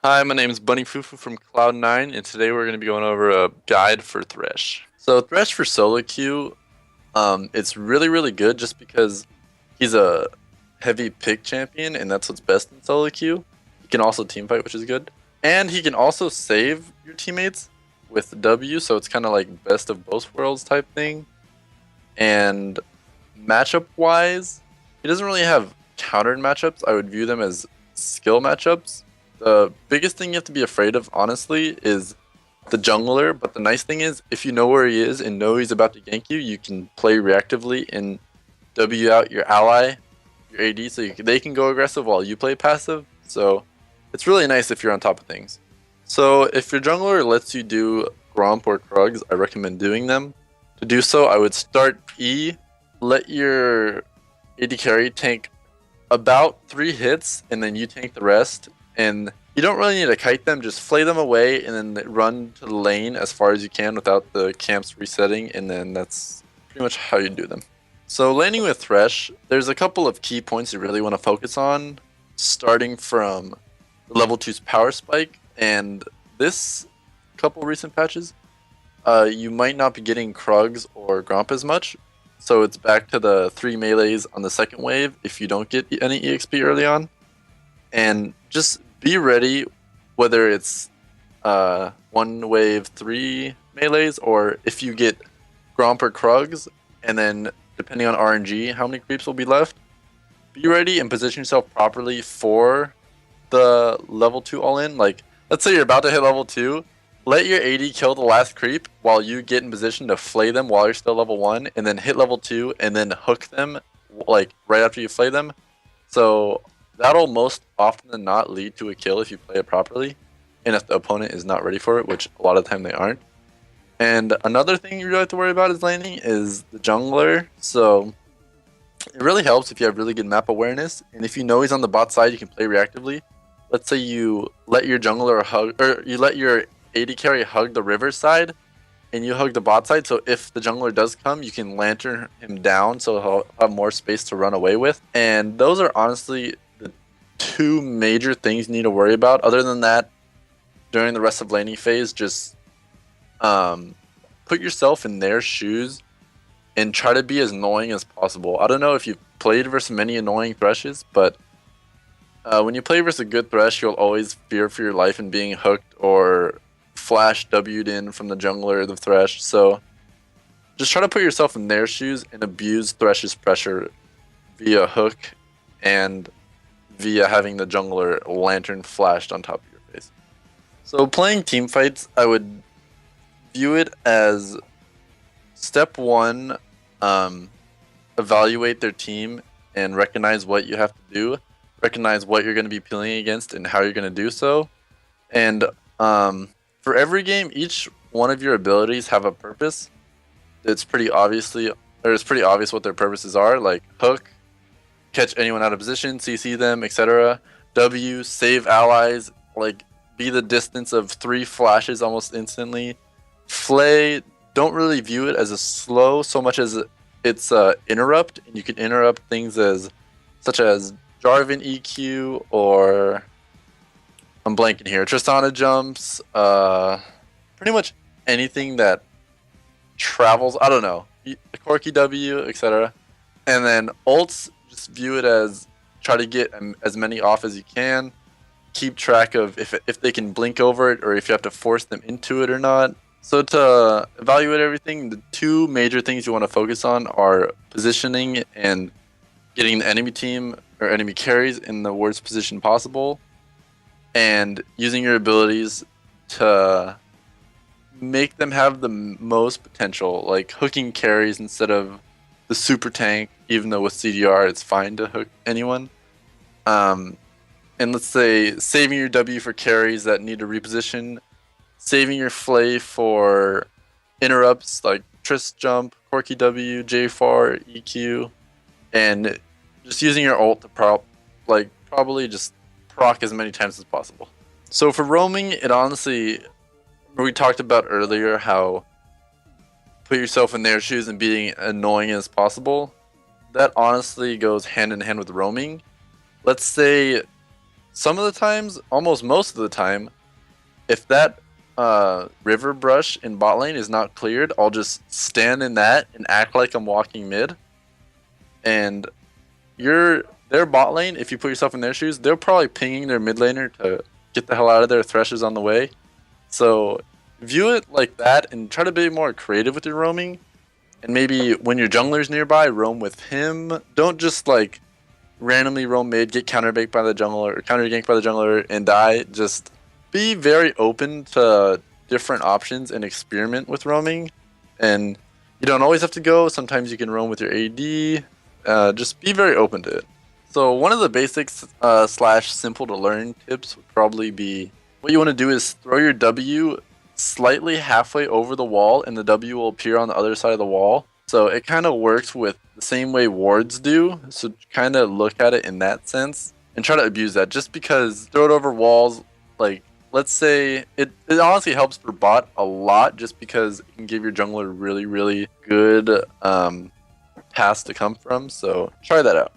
Hi, my name is BunnyFuFuu from Cloud9, and today we're going to be going over a guide for Thresh. So Thresh for solo queue, it's really good just because he's a heavy pick champion, and that's what's best in solo queue. He can also teamfight, which is good, and he can also save your teammates with W, so it's kind of like best of both worlds type thing. And matchup wise, he doesn't really have countered matchups. I would view them as skill matchups. The biggest thing you have to be afraid of, honestly, is the jungler. But the nice thing is, if you know where he is and know he's about to gank you, you can play reactively and W out your ally, your AD, so they can go aggressive while you play passive. So it's really nice if you're on top of things. So if your jungler lets you do Gromp or Krugs, I recommend doing them. To do so, I would start E, let your AD carry tank about 3 hits, and then you tank the rest. And you don't really need to kite them, just flay them away and then run to the lane as far as you can without the camps resetting, and then that's pretty much how you do them. So laning with Thresh, there's a couple of key points you really want to focus on, starting from level 2's power spike, and this couple recent patches, you might not be getting Krugs or Gromp as much, so it's back to the 3 melees on the second wave if you don't get any EXP early on. And just be ready, whether it's 1 wave 3 melees, or if you get Gromp or Krugs, and then depending on RNG, how many creeps will be left. Be ready and position yourself properly for the level 2 all-in. Like, let's say you're about to hit level 2, let your AD kill the last creep while you get in position to flay them while you're still level 1, and then hit level 2, and then hook them, like, right after you flay them. So that'll most often than not lead to a kill if you play it properly, and if the opponent is not ready for it, which a lot of the time they aren't. And another thing you really have to worry about is laning is the jungler. So it really helps if you have really good map awareness, and if you know he's on the bot side, you can play reactively. Let's say you let your jungler hug, or you let your AD carry hug the river side, and you hug the bot side, so if the jungler does come, you can lantern him down so he'll have more space to run away with. And those are honestly the 2 major things you need to worry about. Other than that, during the rest of laning phase, just put yourself in their shoes and try to be as annoying as possible. I don't know if you've played versus many annoying Threshes, but when you play versus a good Thresh, you'll always fear for your life in being hooked or flash W'd in from the jungler or the Thresh. So just try to put yourself in their shoes and abuse Thresh's pressure via hook and via having the jungler lantern flashed on top of your face. So playing team fights, I would view it as step 1, evaluate their team and recognize what you have to do. Recognize what you're going to be playing against and how you're going to do so. And for every game, each one of your abilities have a purpose. It's pretty obvious what their purposes are, like hook, catch anyone out of position, CC them, etc. W, save allies, like be the distance of 3 flashes almost instantly. Flay, don't really view it as a slow so much as it's interrupt, and you can interrupt things such as Jarvan EQ, or I'm blanking here, Tristana jumps, pretty much anything that travels, I don't know, Corky W, etc. And then ults, just view it as try to get as many off as you can. Keep track of if they can blink over it or if you have to force them into it or not. So to evaluate everything, the 2 major things you want to focus on are positioning and getting the enemy team or enemy carries in the worst position possible, and using your abilities to make them have the most potential, like hooking carries instead of the super tank, even though with CDR it's fine to hook anyone. And let's say saving your W for carries that need to reposition, saving your Flay for interrupts like Trist jump, Corky W, J4, EQ, and just using your ult to probably just proc as many times as possible. So for roaming, it honestly, we talked about earlier how put yourself in their shoes and being annoying as possible. That honestly goes hand in hand with roaming. Let's say some of the times, almost most of the time, if that river brush in bot lane is not cleared, I'll just stand in that and act like I'm walking mid. And their bot lane, if you put yourself in their shoes, they're probably pinging their mid laner to get the hell out of there. Thresh is on the way. So view it like that and try to be more creative with your roaming. And maybe when your jungler's nearby, roam with him. Don't just like randomly roam mid, get counterbaked by the jungler or counter ganked by the jungler and die. Just be very open to different options and experiment with roaming. And you don't always have to go. Sometimes you can roam with your AD. Just be very open to it. So one of the basics slash simple to learn tips would probably be what you want to do is throw your W slightly halfway over the wall and the W will appear on the other side of the wall. So it kind of works with the same way wards do. So kind of look at it in that sense and try to abuse that. Just because throw it over walls, like let's say it honestly helps for bot a lot just because it can give your jungler really, really good paths to come from. So try that out.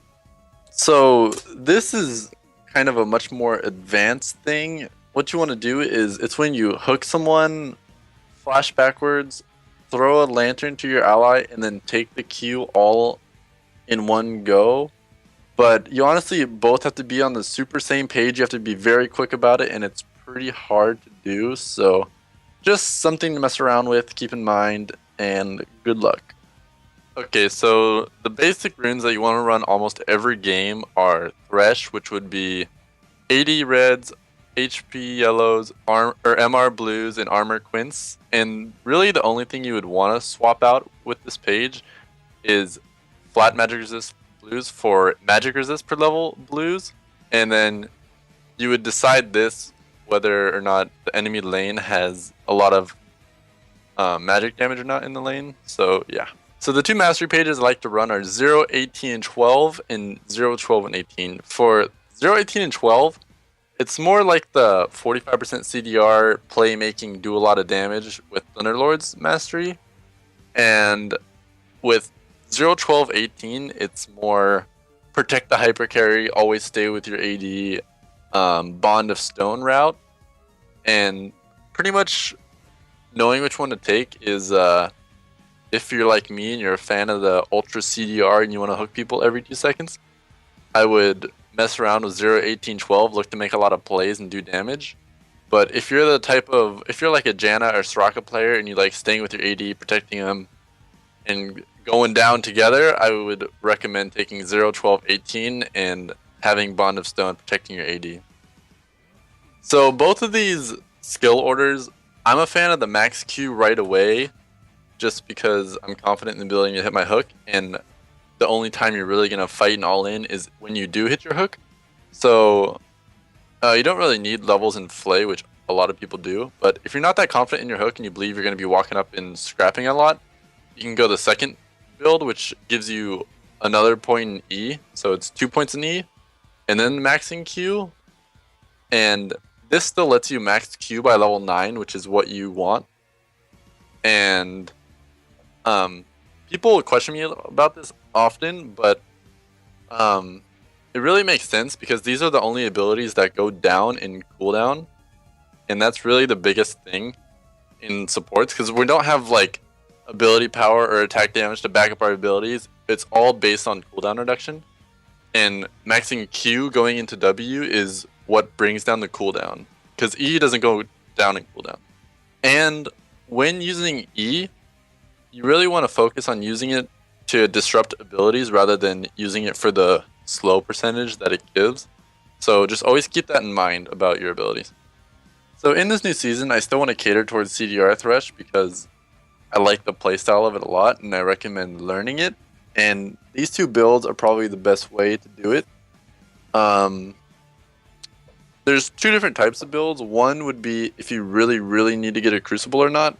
So this is kind of a much more advanced thing. What you want to do is it's when you hook someone, flash backwards, throw a lantern to your ally, and then take the Q all in one go. But you honestly both have to be on the super same page. You have to be very quick about it, and it's pretty hard to do. So just something to mess around with, keep in mind, and good luck. Okay, so the basic runes that you want to run almost every game are Thresh, which would be AD reds, HP yellows, MR blues, and armor quints. And really the only thing you would want to swap out with this page is flat magic resist blues for magic resist per level blues. And then you would decide this whether or not the enemy lane has a lot of magic damage or not in the lane. So yeah. So the two mastery pages I like to run are 0, 18, and 12, and 0, 12, and 18. For 0, 18, and 12, it's more like the 45% CDR playmaking, do a lot of damage with Thunderlord's mastery. And with 0, 12, 18, it's more protect the hyper carry, always stay with your AD, Bond of Stone route. And pretty much knowing which one to take is... if you're like me and you're a fan of the Ultra CDR and you want to hook people every 2 seconds, I would mess around with 0, 18, 12, look to make a lot of plays and do damage. But if you're the type of, if you're like a Janna or Soraka player and you like staying with your AD, protecting them, and going down together, I would recommend taking 0, 12, 18 and having Bond of Stone protecting your AD. So both of these skill orders, I'm a fan of the max Q right away, just because I'm confident in the ability to hit my hook, and the only time you're really going to fight and all in is when you do hit your hook. So you don't really need levels in Flay, which a lot of people do, but if you're not that confident in your hook and you believe you're going to be walking up and scrapping a lot, you can go the second build, which gives you another point in E, so it's 2 points in E, and then maxing Q, and this still lets you max Q by level 9, which is what you want. And people question me about this often, but it really makes sense because these are the only abilities that go down in cooldown, and that's really the biggest thing in supports because we don't have like ability power or attack damage to back up our abilities. It's all based on cooldown reduction, and maxing Q going into W is what brings down the cooldown because E doesn't go down in cooldown. And when using E, you really want to focus on using it to disrupt abilities rather than using it for the slow percentage that it gives. So just always keep that in mind about your abilities. So in this new season, I still want to cater towards CDR Thresh because I like the playstyle of it a lot and I recommend learning it. And these two builds are probably the best way to do it. There's two different types of builds. One would be if you really, really need to get a Crucible or not.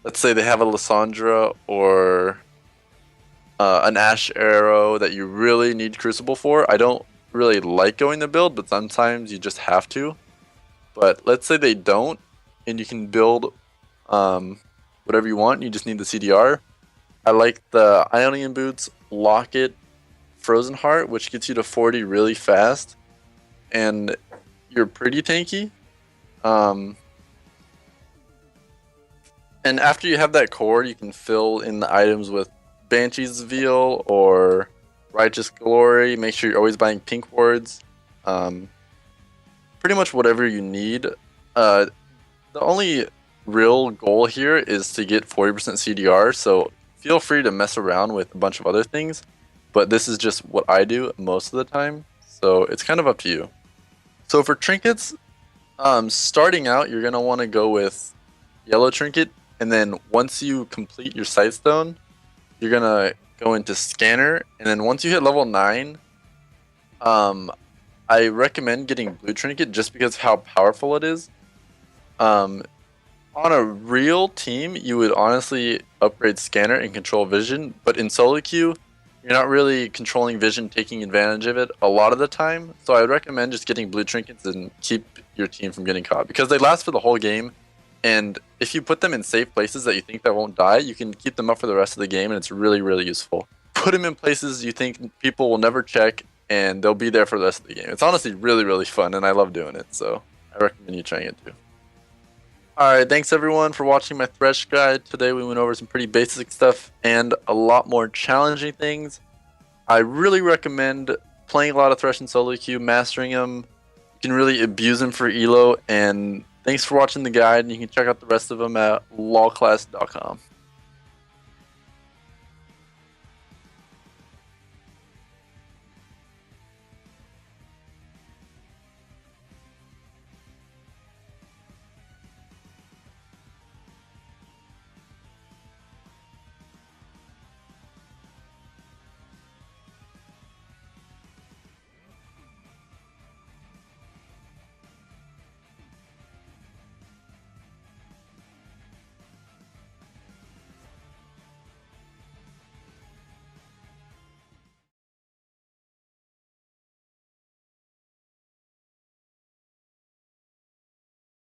Let's say they have a Lissandra or an Ash Arrow that you really need Crucible for. I don't really like going the build, but sometimes you just have to. But let's say they don't, and you can build whatever you want, and you just need the CDR. I like the Ionian Boots, Locket, Frozen Heart, which gets you to 40 really fast. And you're pretty tanky. And after you have that core, you can fill in the items with Banshee's Veil or Righteous Glory. Make sure you're always buying pink wards. Pretty much whatever you need. The only real goal here is to get 40% CDR, so feel free to mess around with a bunch of other things, but this is just what I do most of the time, so it's kind of up to you. So for trinkets, starting out, you're going to want to go with Yellow Trinket, and then once you complete your Sightstone, you're going to go into Scanner, and then once you hit level 9, I recommend getting Blue Trinket just because of how powerful it is. On a real team, you would honestly upgrade Scanner and control Vision, but in solo queue, you're not really controlling Vision, taking advantage of it a lot of the time. So I would recommend just getting Blue Trinkets and keep your team from getting caught, because they last for the whole game, and if you put them in safe places that you think that won't die, you can keep them up for the rest of the game, and it's really, really useful. Put them in places you think people will never check, and they'll be there for the rest of the game. It's honestly really, really fun, and I love doing it, so I recommend you trying it too. Alright, thanks everyone for watching my Thresh guide. Today we went over some pretty basic stuff and a lot more challenging things. I really recommend playing a lot of Thresh in solo queue, mastering them. You can really abuse them for elo, and thanks for watching the guide, and you can check out the rest of them at lawclass.com.